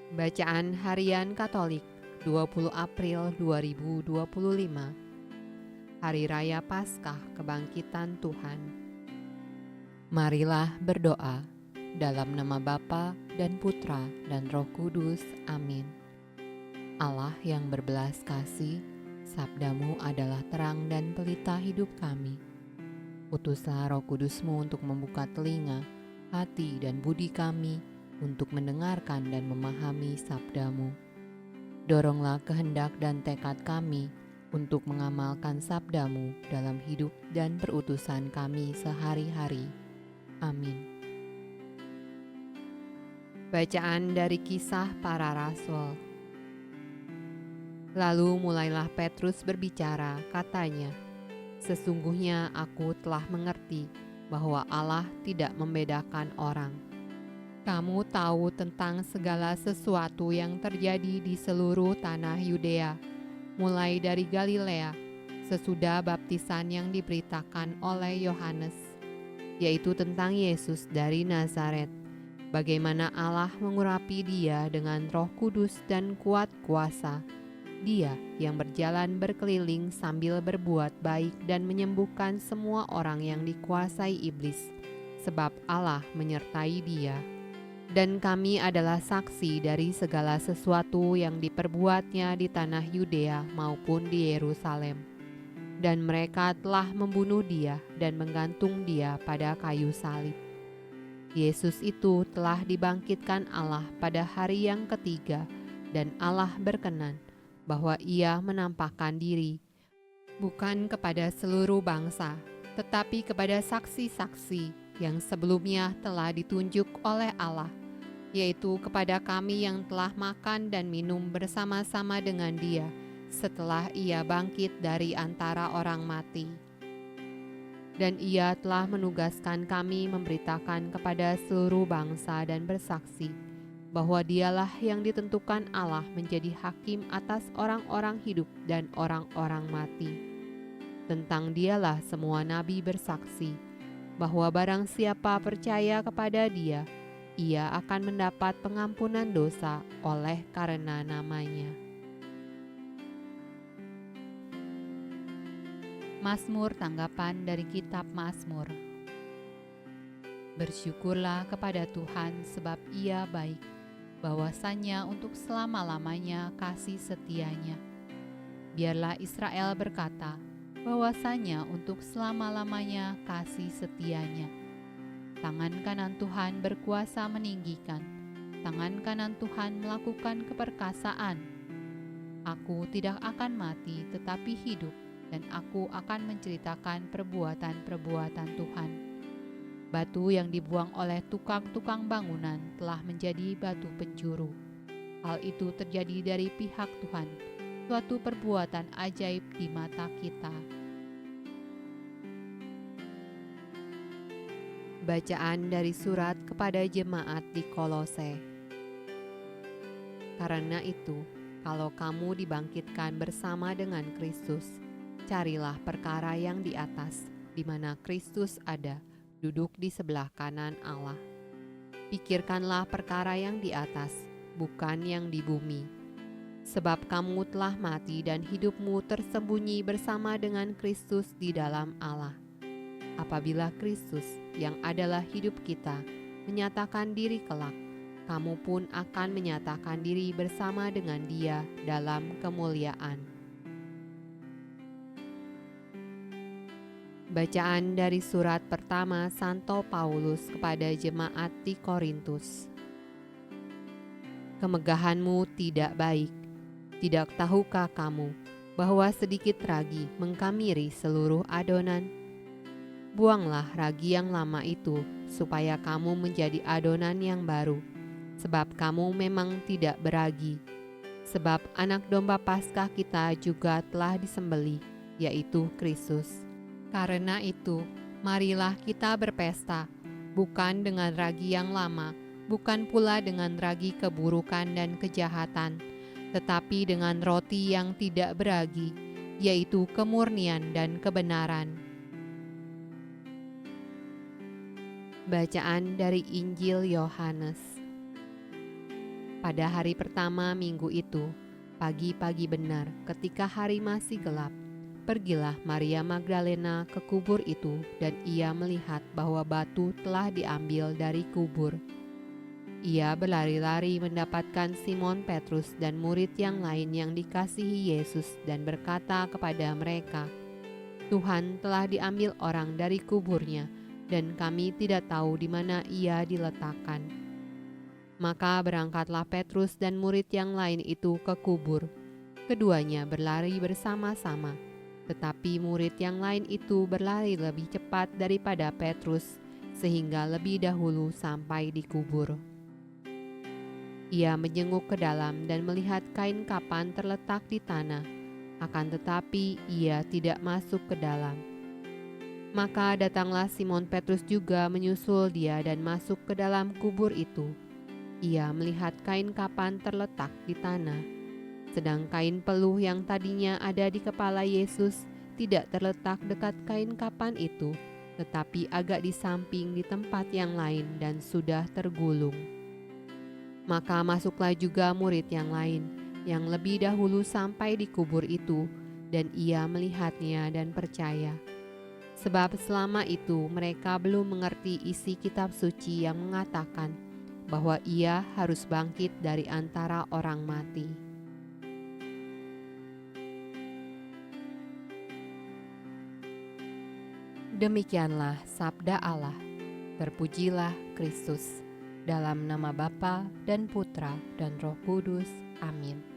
Bacaan Harian Katolik 20 April 2025, Hari Raya Paskah Kebangkitan Tuhan. Marilah berdoa dalam nama Bapa dan Putra dan Roh Kudus. Amin. Allah yang berbelas kasih, sabdamu adalah terang dan pelita hidup kami. Utuslah Roh Kudusmu untuk membuka telinga, hati dan budi kami untuk mendengarkan dan memahami sabdamu. Doronglah kehendak dan tekad kami untuk mengamalkan sabdamu dalam hidup dan perutusan kami sehari-hari. Amin. Bacaan dari Kisah Para Rasul. Lalu mulailah Petrus berbicara, katanya, "Sesungguhnya aku telah mengerti bahwa Allah tidak membedakan orang. Kamu tahu tentang segala sesuatu yang terjadi di seluruh tanah Yudea, mulai dari Galilea, sesudah baptisan yang diberitakan oleh Yohanes, yaitu tentang Yesus dari Nazaret, bagaimana Allah mengurapi dia dengan Roh Kudus dan kuat kuasa, dia yang berjalan berkeliling sambil berbuat baik dan menyembuhkan semua orang yang dikuasai iblis, sebab Allah menyertai dia. Dan kami adalah saksi dari segala sesuatu yang diperbuatnya di tanah Yudea maupun di Yerusalem. Dan mereka telah membunuh dia dan menggantung dia pada kayu salib. Yesus itu telah dibangkitkan Allah pada hari yang ketiga, dan Allah berkenan bahwa ia menampakkan diri, bukan kepada seluruh bangsa, tetapi kepada saksi-saksi yang sebelumnya telah ditunjuk oleh Allah, yaitu kepada kami yang telah makan dan minum bersama-sama dengan dia setelah ia bangkit dari antara orang mati. Dan ia telah menugaskan kami memberitakan kepada seluruh bangsa dan bersaksi bahwa dialah yang ditentukan Allah menjadi hakim atas orang-orang hidup dan orang-orang mati. Tentang dialah semua nabi bersaksi bahwa barang siapa percaya kepada dia, ia akan mendapat pengampunan dosa oleh karena namanya. Mazmur tanggapan dari kitab Mazmur. Bersyukurlah kepada Tuhan sebab ia baik, bahwasanya untuk selama-lamanya kasih setianya. Biarlah Israel berkata, bahwasanya untuk selama-lamanya kasih setianya. Tangan kanan Tuhan berkuasa meninggikan, tangan kanan Tuhan melakukan keperkasaan. Aku tidak akan mati tetapi hidup, dan aku akan menceritakan perbuatan-perbuatan Tuhan. Batu yang dibuang oleh tukang-tukang bangunan telah menjadi batu penjuru. Hal itu terjadi dari pihak Tuhan, suatu perbuatan ajaib di mata kita. Bacaan dari surat kepada jemaat di Kolose. Karena itu, kalau kamu dibangkitkan bersama dengan Kristus, carilah perkara yang di atas, di mana Kristus ada, duduk di sebelah kanan Allah. Pikirkanlah perkara yang di atas, bukan yang di bumi. Sebab kamu telah mati dan hidupmu tersembunyi bersama dengan Kristus di dalam Allah. Apabila Kristus, yang adalah hidup kita, menyatakan diri kelak, kamu pun akan menyatakan diri bersama dengan Dia dalam kemuliaan. Bacaan dari surat pertama Santo Paulus kepada jemaat di Korintus. Kemegahanmu tidak baik. Tidak tahukah kamu bahwa sedikit ragi mengkamiri seluruh adonan? Buanglah ragi yang lama itu, supaya kamu menjadi adonan yang baru, sebab kamu memang tidak beragi. Sebab anak domba Paskah kita juga telah disembelih, yaitu Kristus. Karena itu, marilah kita berpesta, bukan dengan ragi yang lama, bukan pula dengan ragi keburukan dan kejahatan, tetapi dengan roti yang tidak beragi, yaitu kemurnian dan kebenaran. Bacaan dari Injil Yohanes. Pada hari pertama minggu itu, pagi-pagi benar ketika hari masih gelap, pergilah Maria Magdalena ke kubur itu dan ia melihat bahwa batu telah diambil dari kubur. Ia berlari-lari mendapatkan Simon Petrus dan murid yang lain yang dikasihi Yesus dan berkata kepada mereka, "Tuhan telah diambil orang dari kuburnya dan kami tidak tahu di mana ia diletakkan." Maka berangkatlah Petrus dan murid yang lain itu ke kubur. Keduanya berlari bersama-sama, tetapi murid yang lain itu berlari lebih cepat daripada Petrus sehingga lebih dahulu sampai di kubur. Ia menjenguk ke dalam dan melihat kain kapan terletak di tanah, akan tetapi ia tidak masuk ke dalam. Maka datanglah Simon Petrus juga menyusul dia dan masuk ke dalam kubur itu. Ia melihat kain kapan terletak di tanah, sedang kain peluh yang tadinya ada di kepala Yesus tidak terletak dekat kain kapan itu, tetapi agak di samping di tempat yang lain dan sudah tergulung. Maka masuklah juga murid yang lain, yang lebih dahulu sampai di kubur itu, dan ia melihatnya dan percaya. Sebab selama itu mereka belum mengerti isi kitab suci yang mengatakan bahwa ia harus bangkit dari antara orang mati. Demikianlah sabda Allah. Terpujilah Kristus. Dalam nama Bapa dan Putra dan Roh Kudus. Amin.